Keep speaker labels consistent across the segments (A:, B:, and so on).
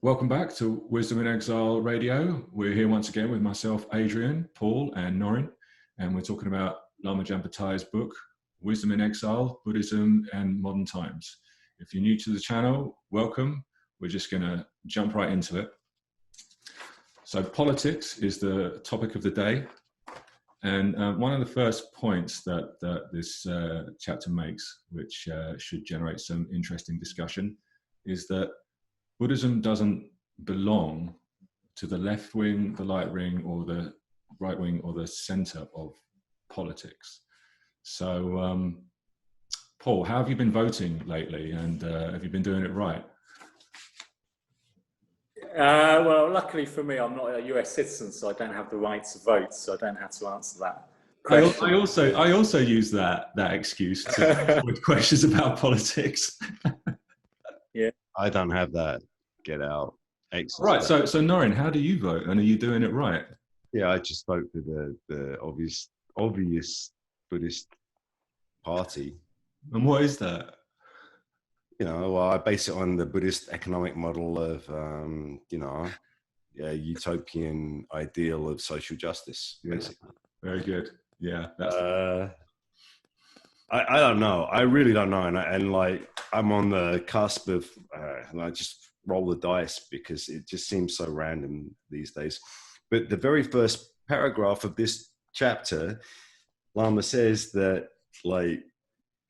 A: Welcome back to Wisdom in Exile Radio. We're here once again with myself, Adrian, Paul, and Norin, and we're talking about Lama Jampa Thaye's book, Wisdom in Exile, Buddhism and Modern Times. If you're new to the channel, welcome. We're just going to jump right into it. So politics is the topic of the day. And one of the first points that this chapter makes, which should generate some interesting discussion, is that Buddhism doesn't belong to the left wing, the right wing, or the right wing, or the center of politics. So, Paul, how have you been voting lately, and have you been doing it right?
B: Well, luckily for me, I'm not a US citizen, so I don't have the right to vote, so I don't have to answer that question.
A: I also use that excuse with questions about politics.
B: Yeah,
C: I don't have that get out.
A: Right. So Norin, how do you vote, and are you doing it right?
C: Yeah, I just vote for the obvious Buddhist party.
A: And what is that?
C: You know, well, I base it on the Buddhist economic model of, utopian ideal of social justice, basically.
A: Very good. Yeah. That's
C: I don't know. I really don't know. And I'm on the cusp of, and I just roll the dice because it just seems so random these days. But the very first paragraph of this chapter, Lama says that,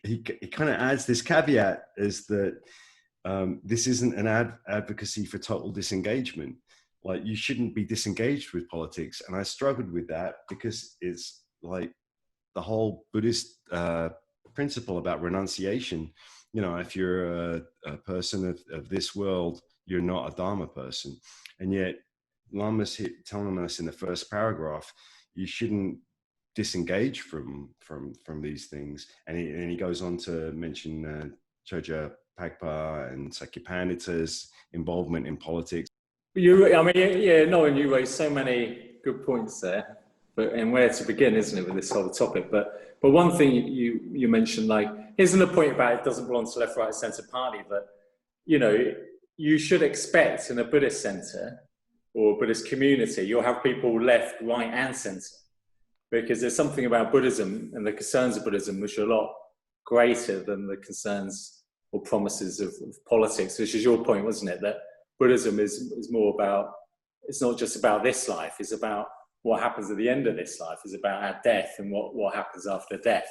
C: he kind of adds this caveat is that this isn't an advocacy for total disengagement. Like, you shouldn't be disengaged with politics. And I struggled with that because it's like the whole Buddhist principle about renunciation. You know, if you're a person of this world, you're not a Dharma person. And yet Lama's telling us in the first paragraph, you shouldn't disengage from these things. And he goes on to mention Choja Pagpa and Sakyapandita's involvement in politics.
B: Norin, you raised so many good points there, and where to begin, isn't it, with this whole topic? But one thing you mentioned, isn't a point about it doesn't belong to left, right, centre party, but you should expect in a Buddhist centre or Buddhist community, you'll have people left, right, and centre, because there's something about Buddhism and the concerns of Buddhism which are a lot greater than the concerns or promises of politics, which is your point, wasn't it? That Buddhism is more about, it's not just about this life, it's about what happens at the end of this life, it's about our death and what happens after death.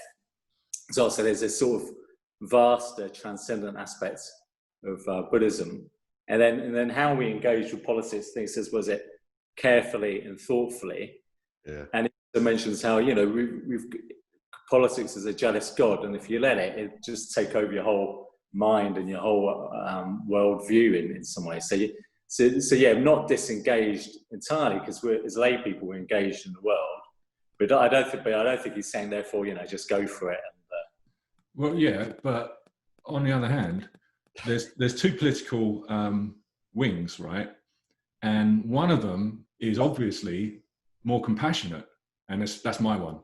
B: So also there's this sort of vaster, transcendent aspect of Buddhism. And then how we engage with politics, I think it says, was it carefully and thoughtfully?
C: Yeah.
B: And it mentions how, we've politics is a jealous God, and if you let it just take over your whole mind and your whole world view in some way. So yeah, not disengaged entirely, because we're, as lay people, we're engaged in the world. But I don't think he's saying therefore, just go for it.
A: Well, yeah, but on the other hand, there's two political wings, right? And one of them is obviously more compassionate, and that's my one.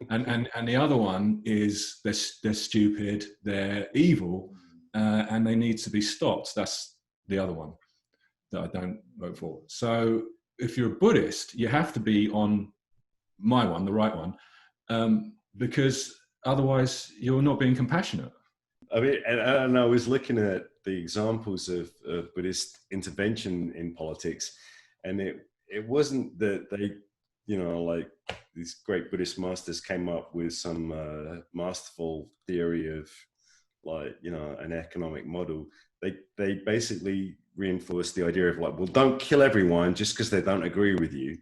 A: And the other one is they're stupid, they're evil, and they need to be stopped. That's the other one that I don't vote for. So if you're a Buddhist, you have to be on my one, the right one, because otherwise you're not being compassionate.
C: I mean, and I was looking at the examples of Buddhist intervention in politics, and it wasn't that they, these great Buddhist masters came up with some masterful theory of an economic model. They basically reinforced the idea of well, don't kill everyone just because they don't agree with you.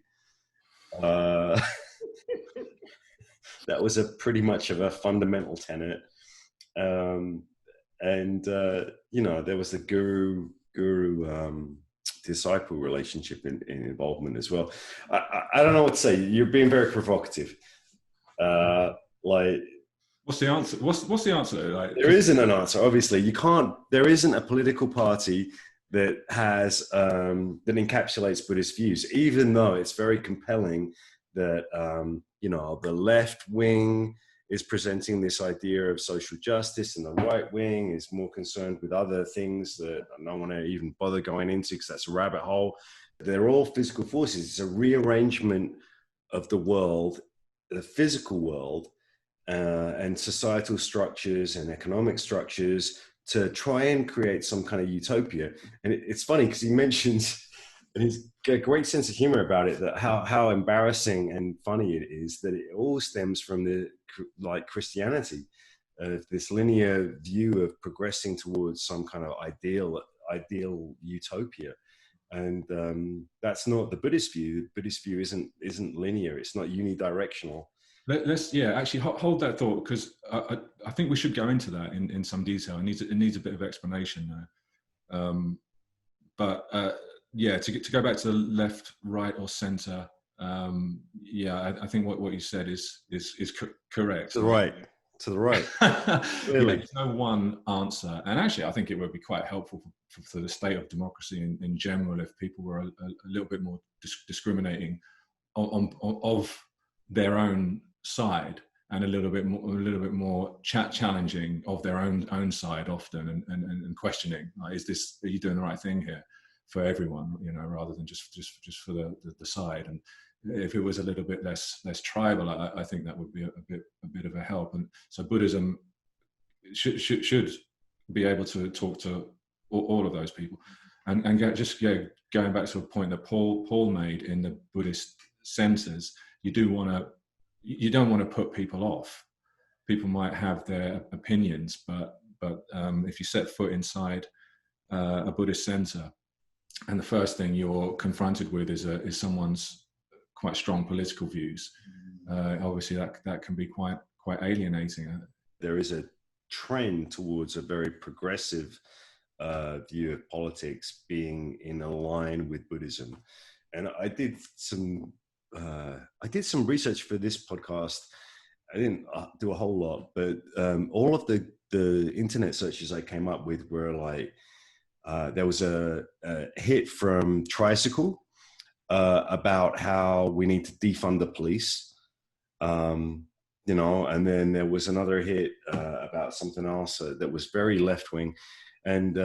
C: That was a pretty much of a fundamental tenet. There was the guru disciple relationship in involvement as well. I don't know what to say. You're being very provocative.
A: What's the answer? What's the answer?
C: There isn't an answer. Obviously, you can't. There isn't a political party that has that encapsulates Buddhist views, even though it's very compelling that the left wing is presenting this idea of social justice, and the right wing is more concerned with other things that I don't want to even bother going into because that's a rabbit hole. They're all physical forces. It's a rearrangement of the world, the physical world, and societal structures and economic structures to try and create some kind of utopia. And it's funny because he mentions, and he's got a great sense of humor about it, that how embarrassing and funny it is that it all stems from the Christianity, this linear view of progressing towards some kind of ideal utopia. And that's not the Buddhist view. The Buddhist view isn't linear. It's not unidirectional.
A: Let's actually hold that thought, because I think we should go into that in some detail. It needs a bit of explanation though. To go back to the left, right, or centre. I think what you said is correct.
C: To the right.
A: Clearly, there's no one answer, and actually, I think it would be quite helpful for the state of democracy in general if people were a little bit more discriminating of their own side, and a little bit more challenging of their own side often, and questioning, like, are you doing the right thing here for everyone, rather than just for the side. And if it was a little bit less tribal, I think that would be a bit of a help. And so Buddhism should be able to talk to all of those people, and going back to a point that Paul made in the Buddhist centers. You don't want to put people off. People might have their opinions, but if you set foot inside a Buddhist center, and the first thing you're confronted with is someone's quite strong political views, obviously that can be quite alienating.
C: There is a trend towards a very progressive view of politics being in line with Buddhism, and I did some research for this podcast. I didn't do a whole lot, but all of the internet searches I came up with were like, there was a hit from Tricycle about how we need to defund the police, and then there was another hit about something else that was very left-wing, and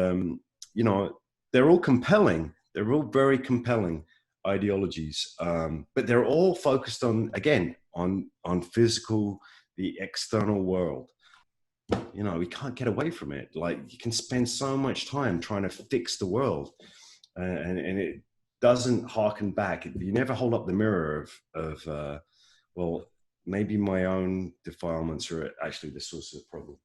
C: they're all compelling. They're all very compelling ideologies, but they're all focused on physical, the external world. We can't get away from it. Like, you can spend so much time trying to fix the world, and it doesn't harken back. You never hold up the mirror of well, maybe my own defilements are actually the source of the problem.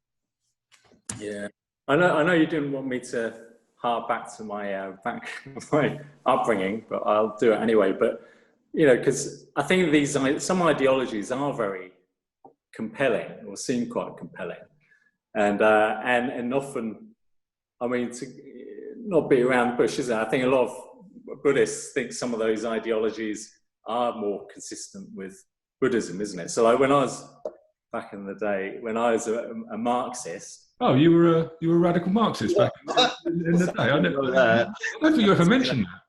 B: Yeah, I know you didn't want me to hark back to my my upbringing, but I'll do it anyway. But because I think some ideologies are very compelling, or seem quite compelling, and often, I mean, to not beat around the bush, is it? I think a lot of Buddhists think some of those ideologies are more consistent with Buddhism, isn't it? So, like, when I was back in the day, when I was a Marxist.
A: Oh, you were a radical Marxist back in the day. I don't think you ever mentioned that.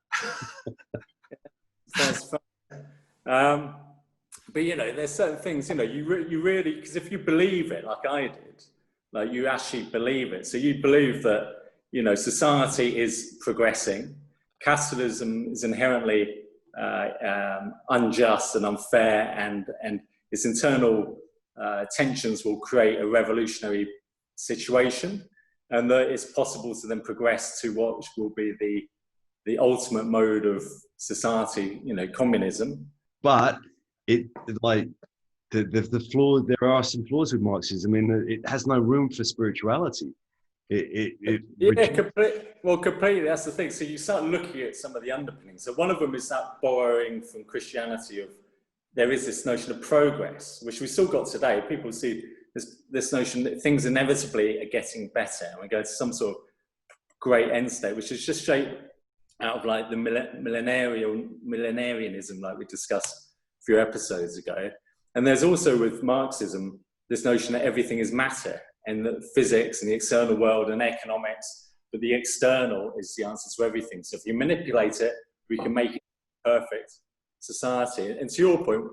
B: Sounds fun. But there's certain things you really, because if you believe it, like I did, like you actually believe it. So you believe that society is progressing, capitalism is inherently unjust and unfair, and its internal tensions will create a revolutionary situation, and that it's possible to then progress to what will be the ultimate mode of society, communism.
C: But the flaw, there are some flaws with Marxism. I mean, it has no room for spirituality.
B: Completely. That's the thing. So you start looking at some of the underpinnings. So one of them is that borrowing from Christianity of, there is this notion of progress, which we still got today. People see this notion that things inevitably are getting better, and we go to some sort of great end state, which is just shaped out of like the millenarianism, like we discussed a few episodes ago. And there's also with Marxism this notion that everything is matter, and that physics and the external world and economics, but the external is the answer to everything. So if you manipulate it, we can make it perfect society. And to your point,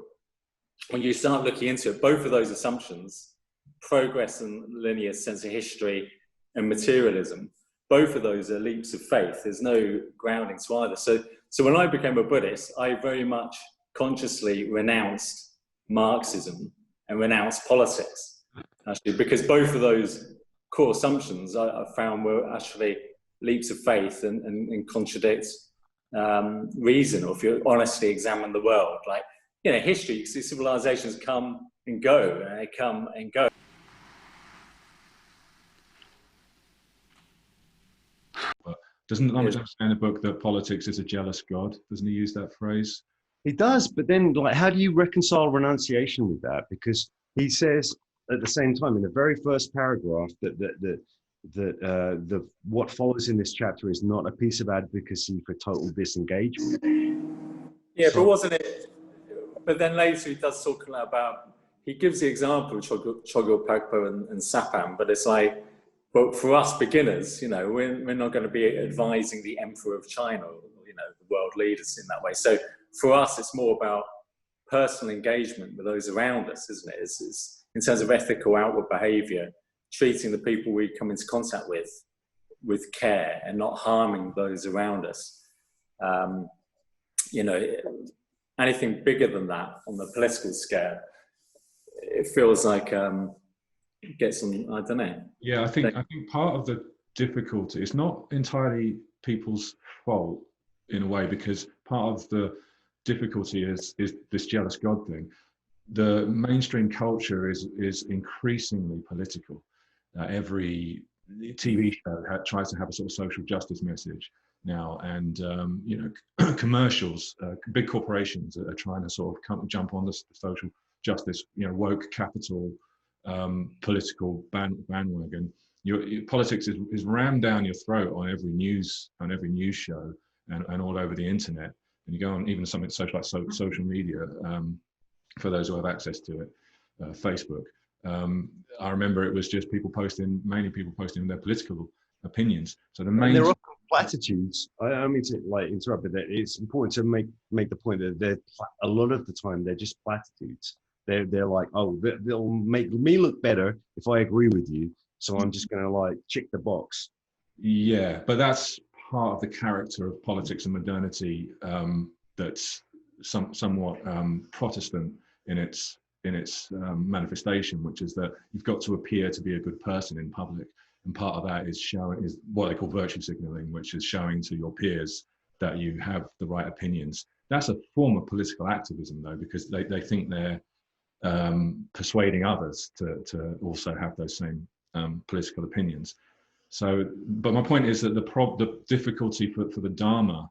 B: when you start looking into it, both of those assumptions progress and linear sense of history and materialism. Both of those are leaps of faith. There's no grounding to either. So when I became a Buddhist, I very much consciously renounced Marxism and renounced politics, actually, because both of those core assumptions I found were actually leaps of faith and contradict reason, or if you honestly examine the world. Like, you know, history, you see civilizations come and go, and they come and go.
A: Doesn't Lama Jampa say in the book that politics is a jealous God? Doesn't he use that phrase?
C: He does, but then, like, how do you reconcile renunciation with that? Because he says at the same time in the very first paragraph that what follows in this chapter is not a piece of advocacy for total disengagement.
B: Yeah, but wasn't it? But then later he does talk about. He gives the example of Chogyal Pakpo and Sapam, but it's like. But for us beginners, you know, we're not going to be advising the Emperor of China, or, you know, the world leaders in that way. So for us, it's more about personal engagement with those around us, isn't it? It's in terms of ethical outward behaviour, treating the people we come into contact with care and not harming those around us. You know, anything bigger than that on the political scale, it feels like. Get some, I don't know.
A: Yeah, I think part of the difficulty, it's not entirely people's fault in a way, because part of the difficulty is this jealous God thing. The mainstream culture is increasingly political. Every TV show tries to have a sort of social justice message now, and you know, commercials, big corporations are trying to sort of jump on the social justice, you know, woke capital. Political bandwagon. Your politics is rammed down your throat on every news show and all over the internet. And you go on even something like social media, for those who have access to it, Facebook. I remember it was just mainly people posting their political opinions. So the main. They're often
C: platitudes. I don't mean to like interrupt, but it's important to make the point that a lot of the time they're just platitudes. They're like, oh, they'll make me look better if I agree with you, so I'm just going to like check the box.
A: Yeah, but that's part of the character of politics and modernity, that's somewhat Protestant in its manifestation, which is that you've got to appear to be a good person in public, and part of that is what they call virtue signaling, which is showing to your peers that you have the right opinions. That's a form of political activism, though, because they think they're persuading others to also have those same political opinions. So, but my point is that the difficulty for the Dharma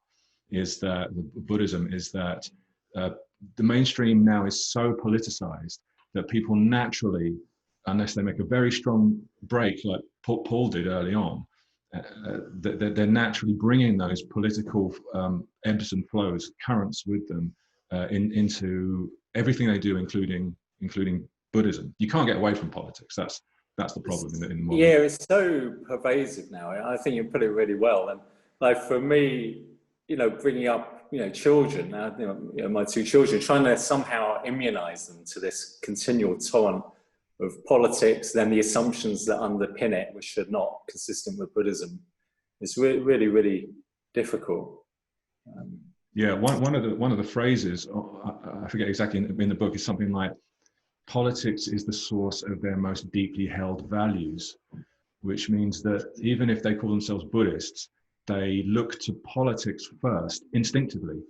A: is that Buddhism is that the mainstream now is so politicized that people naturally, unless they make a very strong break, like Paul did early on, they're naturally bringing those political ebbs and flows, currents with them into everything they do, including Buddhism. You can't get away from politics. That's the problem in the modern.
B: Yeah, it's so pervasive now. I think you put it really well. And like for me, you know, bringing up, you know, children, you know, my two children, trying to somehow immunize them to this continual torrent of politics, then the assumptions that underpin it, which are not consistent with Buddhism, is really, really difficult.
A: Yeah, one of the phrases, I forget exactly in the book, is something like, politics is the source of their most deeply held values, which means that even if they call themselves Buddhists, they look to politics first, instinctively,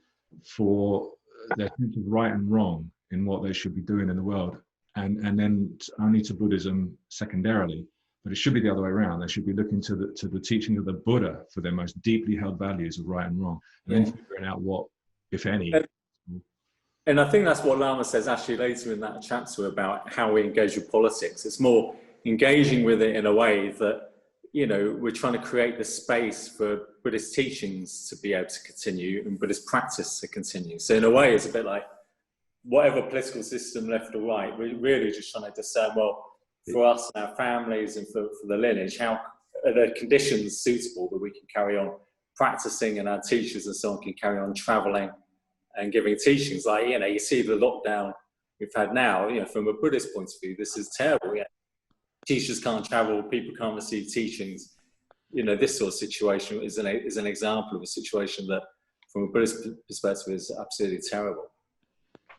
A: for their sense of right and wrong in what they should be doing in the world, and then only to Buddhism secondarily. But it should be the other way around. They should be looking to the teaching of the Buddha for their most deeply held values of right and wrong, and then figuring out what, if any.
B: And I think that's what Lama says actually later in that chapter about how we engage with politics. It's more engaging with it in a way that, you know, we're trying to create the space for Buddhist teachings to be able to continue and Buddhist practice to continue. So in a way, it's a bit like whatever political system, left or right, we're really just trying to discern, well, for us and our families and for the lineage, how are the conditions suitable that we can carry on practicing and our teachers and so on can carry on traveling and giving teachings. Like, you know, you see the lockdown we've had now, you know, from a Buddhist point of view, this is terrible. Yeah. teachers can't travel, people can't receive teachings. You know, this sort of situation is an example of a situation that, from a Buddhist perspective, is absolutely terrible.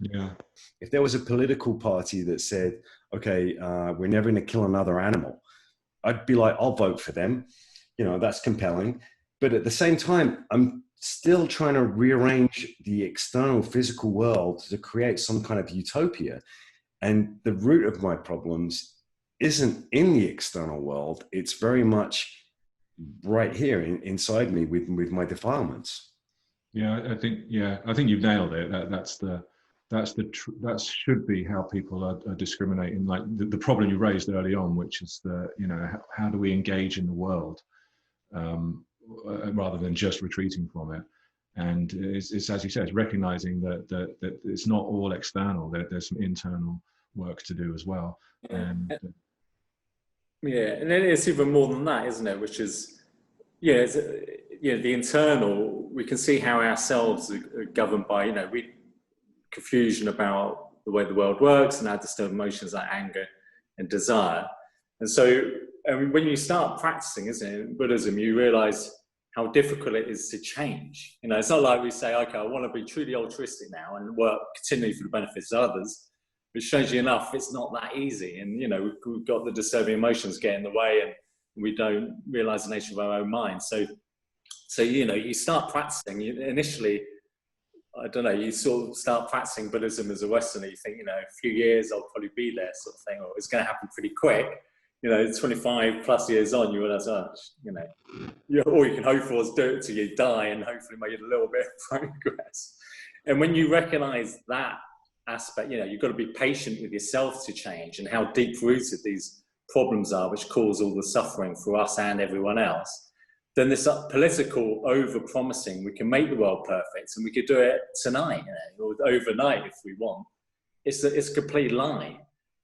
A: Yeah.
C: If there was a political party that said, okay, we're never going to kill another animal, I'd be like, I'll vote for them. You know, that's compelling. But at the same time, I'm still trying to rearrange the external physical world to create some kind of utopia. And the root of my problems isn't in the external world. It's very much right here inside me with my defilements.
A: Yeah, I think you've nailed it. That should be how people are discriminating. Like the problem you raised early on, which is how do we engage in the world rather than just retreating from it. And it's as you said, it's recognizing that it's not all external. There's some internal work to do as well. And
B: and then it's even more than that, isn't it? Which is, the internal. We can see how ourselves are governed by, confusion about the way the world works and our disturbed emotions like anger and desire. And so, when you start practicing, isn't it, in Buddhism, you realize how difficult it is to change. It's not like we say, okay, I want to be truly altruistic now and work continually for the benefits of others. But strangely enough, it's not that easy. And, we've got the disturbing emotions get in the way, and we don't realize the nature of our own mind. So you start practicing. Initially, I don't know, you sort of start practicing Buddhism as a Westerner. You think, a few years, I'll probably be there, sort of thing, or it's going to happen pretty quick. 25 plus years on, you realize, all you can hope for is do it till you die and hopefully make a little bit of progress. And when you recognize that aspect, you've got to be patient with yourself to change, and how deep rooted these problems are, which cause all the suffering for us and everyone else. Then this political over-promising, we can make the world perfect and we could do it tonight, or overnight if we want. It's a complete lie.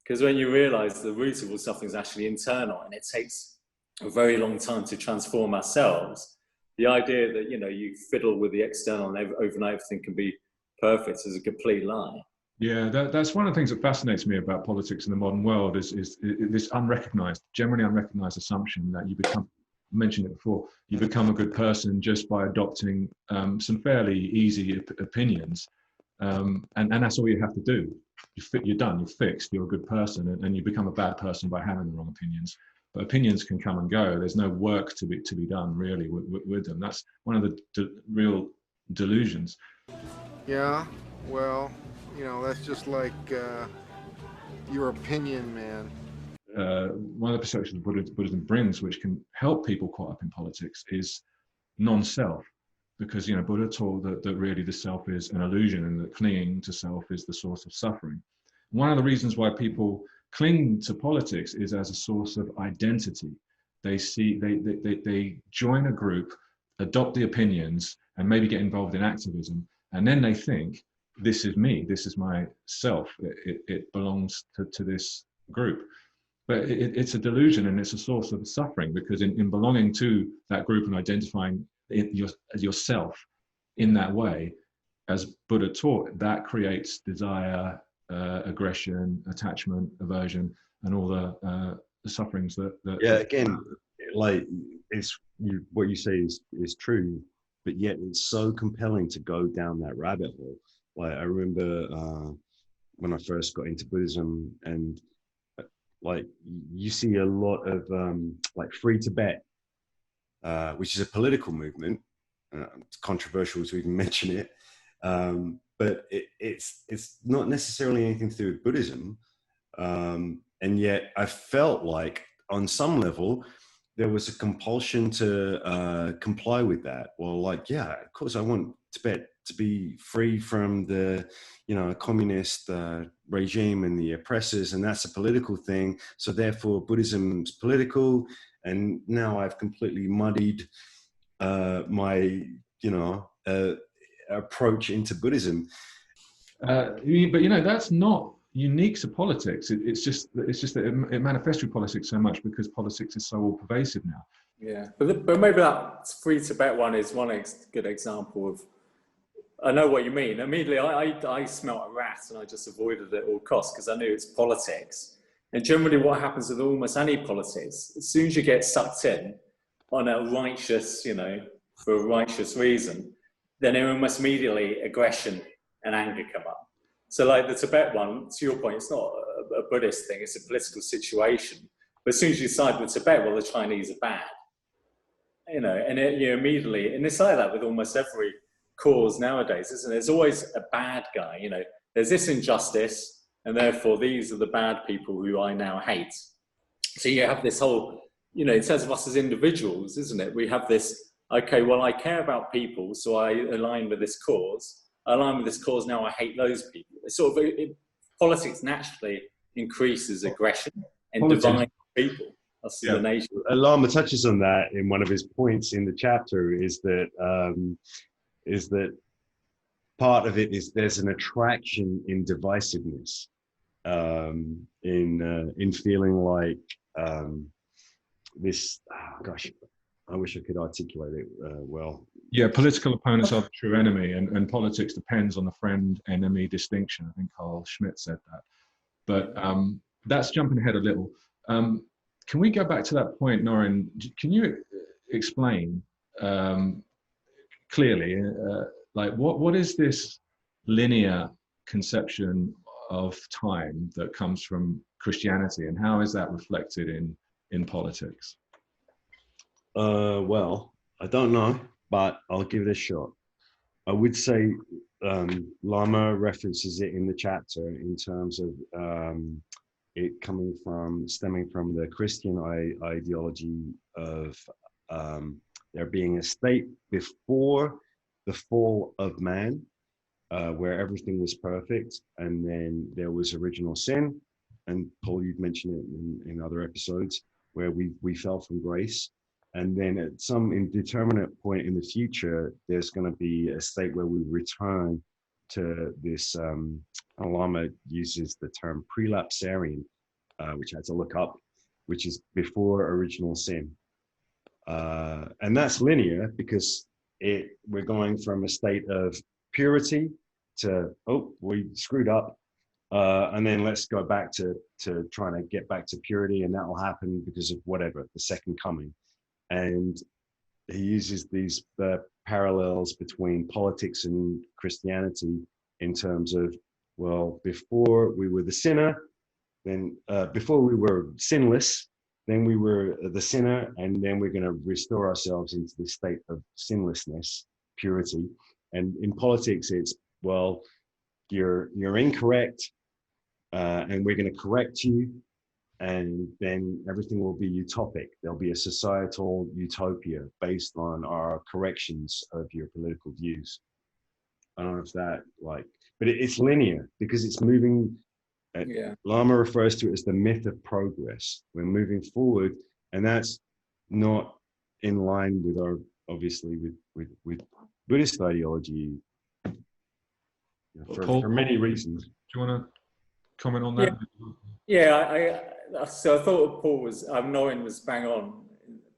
B: Because when you realize the root of all suffering is actually internal, and it takes a very long time to transform ourselves, the idea that, you fiddle with the external and overnight everything can be perfect is a complete lie.
A: Yeah, that's one of the things that fascinates me about politics in the modern world is this generally unrecognized assumption that you become, I mentioned it before, you become a good person just by adopting some fairly easy opinions. And that's all you have to do. You're done, you're fixed, you're a good person, and you become a bad person by having the wrong opinions. But opinions can come and go. There's no work to be done really with them. That's one of the real delusions.
D: Yeah, well, that's just like your opinion, man.
A: One of the perspectives Buddhism brings, which can help people caught up in politics, is non-self. Because Buddha taught that really the self is an illusion, and that clinging to self is the source of suffering. One of the reasons why people cling to politics is as a source of identity. They join a group, adopt the opinions, and maybe get involved in activism, and then they think, this is me, this is my self, it belongs to this group. But it's a delusion, and it's a source of suffering, because in belonging to that group and identifying yourself in that way, as Buddha taught, that creates desire, aggression, attachment, aversion, and all the sufferings that
C: again, like what you say is true, but yet it's so compelling to go down that rabbit hole. Like I remember when I first got into Buddhism, and like you see a lot of like Free Tibet, which is a political movement. It's controversial to even mention it, but it's not necessarily anything to do with Buddhism. And yet I felt like on some level there was a compulsion to comply with that. Well, like, yeah, of course I want Tibet to be free from the, communist regime and the oppressors, and that's a political thing. So therefore Buddhism's political. And now I've completely muddied my, approach into Buddhism.
A: But that's not unique to politics. It's just that it manifests through politics so much because politics is so all pervasive now.
B: Yeah, but maybe that Free Tibet one is one good example of. I know what you mean. Immediately, I smelt a rat and I just avoided it at all costs because I knew it's politics. And generally what happens with almost any politics, as soon as you get sucked in on a righteous, you know, for a righteous reason, then almost immediately aggression and anger come up. So like the Tibet one, to your point, it's not a Buddhist thing, it's a political situation. But as soon as you side with Tibet, well, the Chinese are bad. You know, and you immediately, and it's like that with almost every cause nowadays, isn't it? There's always a bad guy, you know, there's this injustice, and therefore these are the bad people who I now hate. So you have this whole, you know, in terms of us as individuals, isn't it? We have this, okay, well, I care about people, so I align with this cause. I align with this cause, now I hate those people. It's sort of, politics naturally increases aggression and divides people. That's the nature.
C: Lama touches on that in one of his points in the chapter, is that part of it is there's an attraction in divisiveness, in feeling like this. Oh gosh, I wish I could articulate it well.
A: Yeah, political opponents are the true enemy, and politics depends on the friend-enemy distinction. I think Carl Schmitt said that. But that's jumping ahead a little. Can we go back to that point, Norin? Can you explain clearly, like what is this linear conception of time that comes from Christianity, and how is that reflected in politics?
C: Well, I don't know, but I'll give it a shot. I would say Lama references it in the chapter in terms of it stemming from the Christian ideology of there being a state before the fall of man, where everything was perfect, and then there was original sin, and Paul, you've mentioned it in other episodes, where we fell from grace. And then at some indeterminate point in the future, there's going to be a state where we return to this, Lama uses the term prelapsarian, which I had to look up, which is before original sin. And that's linear because we're going from a state of purity to, oh, we screwed up. And then let's go back to trying to get back to purity, and that will happen because of whatever, the second coming. And he uses these parallels between politics and Christianity in terms of, well, before we were the sinner, then before we were sinless, then we were the sinner, and then we're going to restore ourselves into the state of sinlessness, purity. And in politics, it's, well, you're incorrect, and we're going to correct you, and then everything will be utopic. There'll be a societal utopia based on our corrections of your political views. I don't know if that, but it's linear because it's moving. Lama refers to it as the myth of progress. We're moving forward, and that's not in line with our, obviously, with Buddhist ideology, for many reasons.
A: Do you want to comment on that?
B: So I thought Paul was, Norin was bang on,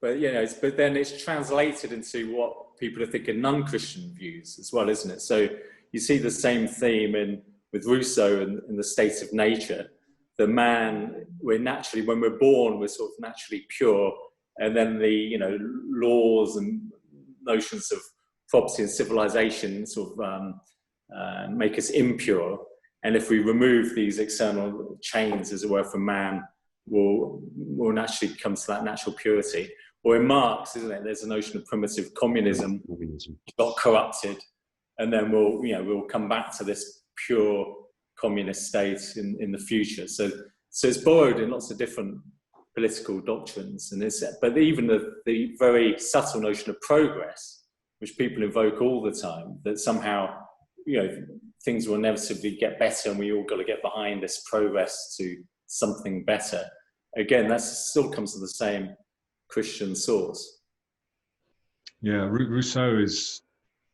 B: but but then it's translated into what people are thinking non-Christian views as well, isn't it? So you see the same theme with Rousseau and the state of nature. The man, when we're born, we're sort of naturally pure, and then the laws and notions of property and civilization sort of make us impure. And if we remove these external chains, as it were, from man, we'll naturally come to that natural purity. Or in Marx, isn't it? There's a notion of primitive communism, got corrupted, and then we'll come back to this pure communist state in the future. So it's borrowed in lots of different political doctrines, but even the very subtle notion of progress, which people invoke all the time, that somehow things will inevitably get better, and we all got to get behind this progress to something better. Again, that still comes to the same Christian source.
A: Yeah, Rousseau is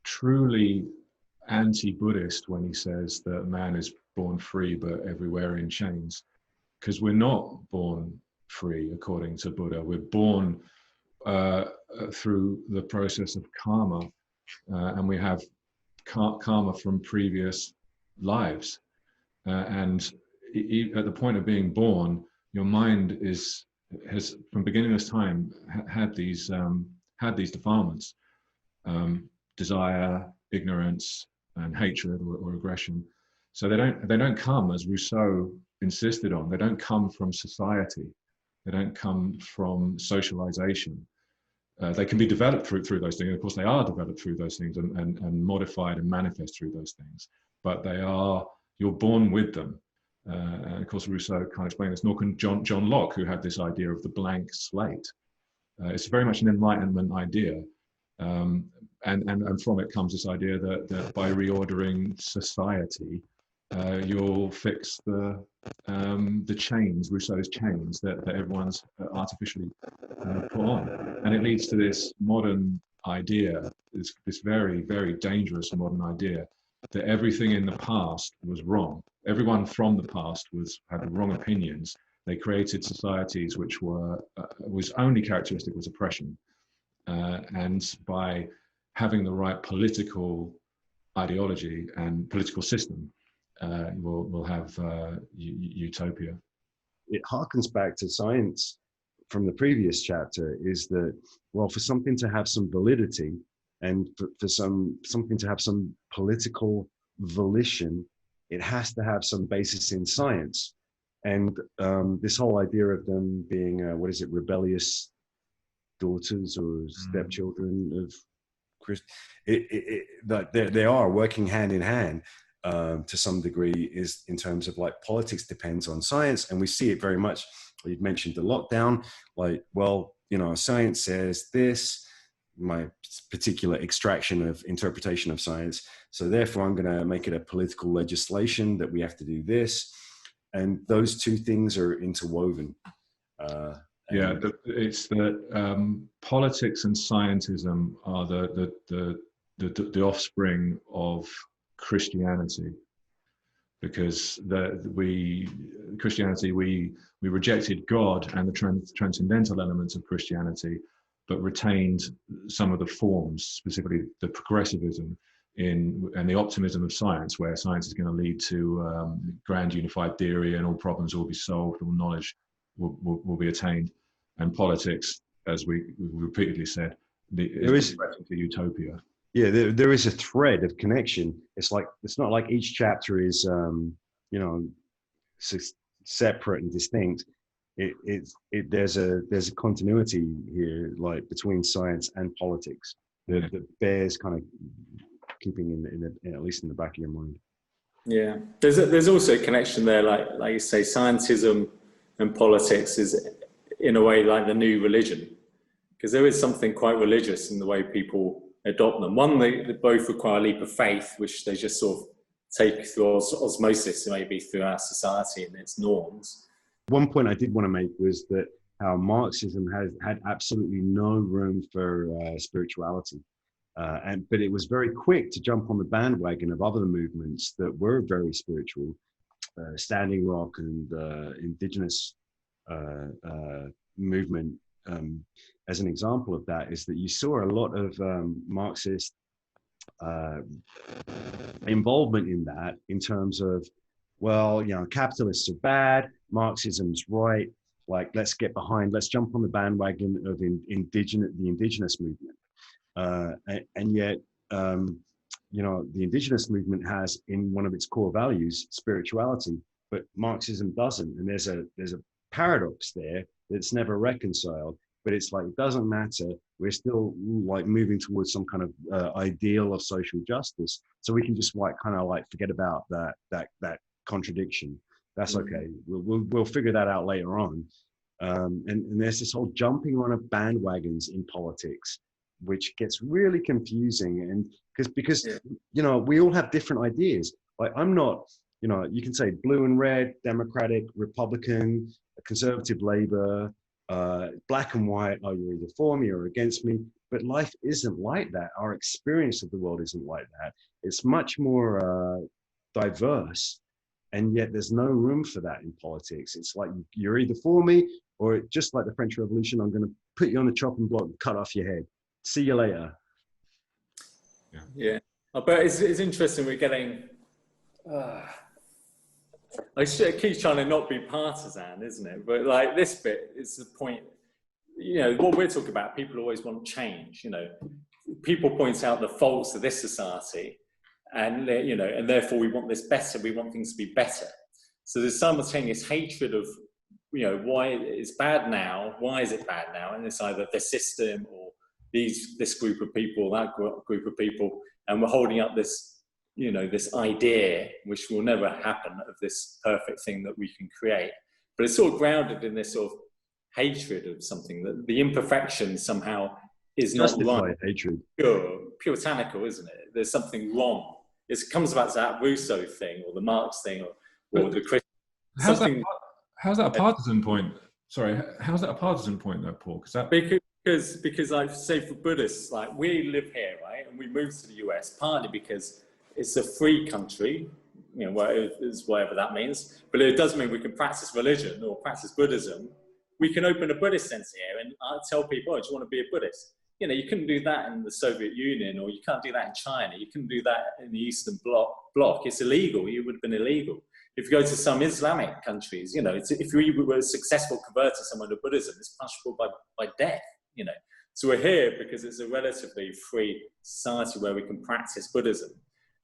A: truly anti-Buddhist when he says that man is born free but everywhere in chains, because we're not born free according to Buddha. We're born through the process of karma, and we have karma from previous lives, and at the point of being born, your mind has from beginning of time had these defilements, desire, ignorance, and hatred or aggression. So they don't come, as Rousseau insisted on, they don't come from society, they don't come from socialization. They can be developed through those things. Of course, they are developed through those things and modified and manifest through those things. But you're born with them. And of course, Rousseau kind of explained this. Nor can John Locke, who had this idea of the blank slate. It's very much an Enlightenment idea. And from it comes this idea that by reordering society, you'll fix the chains, Rousseau's chains that everyone's artificially put on, and it leads to this modern idea, this very, very dangerous modern idea that everything in the past was wrong. Everyone from the past had wrong opinions. They created societies which was only characteristic was oppression, and by having the right political ideology and political system, we'll have utopia.
C: It harkens back to science from the previous chapter, is that, well, for something to have some validity and for something to have some political volition, it has to have some basis in science. And this whole idea of them being, rebellious daughters or stepchildren of Christ, they are working hand in hand. To some degree, is in terms of like politics depends on science, and we see it very much. You've mentioned the lockdown, like, well, science says this, my particular extraction of interpretation of science, so therefore I'm going to make it a political legislation that we have to do this, and those two things are interwoven.
A: It's that politics and scientism are the offspring of Christianity, because we rejected God and the transcendental elements of Christianity, but retained some of the forms, specifically the progressivism and the optimism of science, where science is going to lead to grand unified theory and all problems will be solved, all knowledge will be attained. And politics, as we repeatedly said, is to utopia.
C: Yeah, there is a thread of connection. It's not like each chapter is separate and distinct. There's a continuity here, like between science and politics, that bears kind of keeping in at least in the back of your mind.
B: Yeah, there's also a connection there, like you say, scientism and politics is in a way like the new religion, because there is something quite religious in the way people adopt them. One, they both require a leap of faith, which they just sort of take through osmosis, maybe through our society and its norms.
C: One point I did want to make was that how Marxism had absolutely no room for spirituality, but it was very quick to jump on the bandwagon of other movements that were very spiritual, Standing Rock and indigenous movement. As an example of that, is that you saw a lot of Marxist involvement in that, in terms of, well, capitalists are bad, Marxism's right, like let's jump on the bandwagon of the indigenous movement, and yet the indigenous movement has in one of its core values spirituality, but Marxism doesn't, and there's a paradox there that's never reconciled. But it's like, it doesn't matter, we're still like moving towards some kind of ideal of social justice, so we can just kind of forget about that contradiction. That's okay, we'll figure that out later on. And there's this whole jumping on of bandwagons in politics, which gets really confusing, and because we all have different ideas. Like, I'm not, you can say blue and red, Democratic, Republican, conservative, Labour, black and white, oh, you're either for me or against me. But life isn't like that. Our experience of the world isn't like that. It's much more diverse, and yet there's no room for that in politics. It's like, you're either for me, or just like the French Revolution, I'm going to put you on the chopping block and cut off your head. See you later.
B: Yeah. But it's interesting, we're getting I keep trying to not be partisan, isn't it? But like this bit is the point. You know, what we're talking about, people always want change. You know, people point out the faults of this society, and you know, and therefore we want this better. We want things to be better. So there's simultaneous hatred of, you know, why it's bad now. Why is it bad now? And it's either the system or this group of people, that group of people, and we're holding up this, you know, this idea which will never happen of this perfect thing that we can create. But it's sort of grounded in this sort of hatred of something, that the imperfection somehow is not right.
C: Hatred.
B: Puritanical, isn't it? There's something wrong. It comes back to that Rousseau thing or the Marx thing or the Christian.
A: How's that a partisan point? Sorry, how's that a partisan point though, Paul?
B: Because like say for Buddhists, like we live here, right, and we moved to the US partly because it's a free country, you know, whatever that means. But it doesn't mean we can practice religion or practice Buddhism. We can open a Buddhist center here and tell people, oh, do you want to be a Buddhist? You know, you couldn't do that in the Soviet Union, or you can't do that in China. You couldn't do that in the Eastern Bloc. It's illegal. It would have been illegal. If you go to some Islamic countries, you know, if you were a successful convert to someone to Buddhism, it's punishable by death, you know. So we're here because it's a relatively free society where we can practice Buddhism.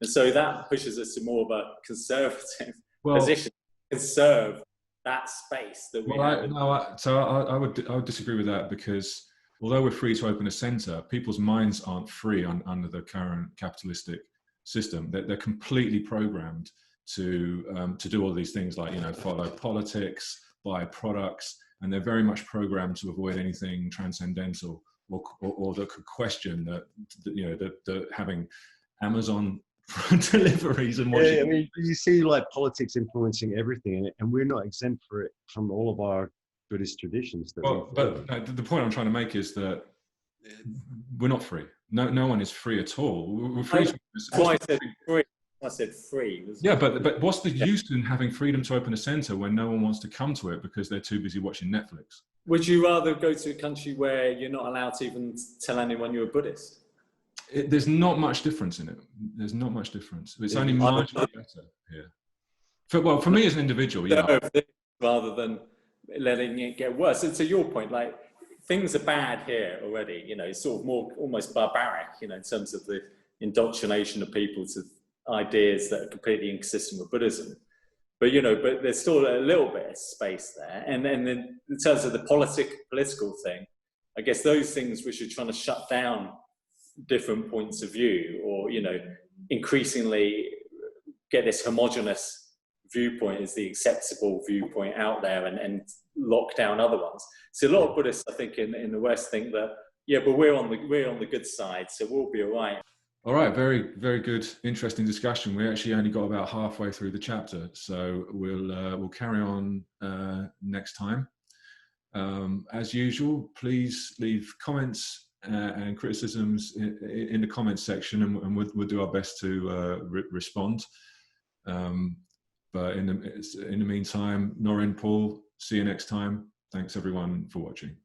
B: And so that pushes us to more of a conservative position, conserve that space that we have.
A: I would disagree with that, because although we're free to open a centre, people's minds aren't free under the current capitalistic system. They're completely programmed to do all these things, like, you know, follow politics, buy products, and they're very much programmed to avoid anything transcendental or that could question that, you know, the having Amazon deliveries and watching.
C: Yeah, I mean, you see like politics influencing everything, and we're not exempt for it from all of our Buddhist traditions.
A: But the point I'm trying to make is that we're not free. No one is free at all. We're free.
B: That's why I said free. I said free.
A: Yeah, but what's the use in having freedom to open a centre when no one wants to come to it because they're too busy watching Netflix?
B: Would you rather go to a country where you're not allowed to even tell anyone you're a Buddhist?
A: There's not much difference in it. There's not much difference. It's only marginally better here. For me as an individual, yeah.
B: Rather than letting it get worse. And to your point, like, things are bad here already. You know, it's sort of more almost barbaric, you know, in terms of the indoctrination of people to ideas that are completely inconsistent with Buddhism. But, you know, but there's still a little bit of space there. And then in terms of the political thing, I guess those things which are trying to shut down different points of view, or, you know, increasingly get this homogenous viewpoint as the acceptable viewpoint out there and lock down other ones. So a lot of Buddhists, I think, in the West think that, yeah, but we're on the good side, so we'll be all right.
A: All right, very, very good, interesting discussion. We actually only got about halfway through the chapter, so we'll carry on next time. As usual, please leave comments and criticisms in the comments section, and we'll do our best to respond. But in the meantime, Norin, Paul, see you next time. Thanks everyone for watching.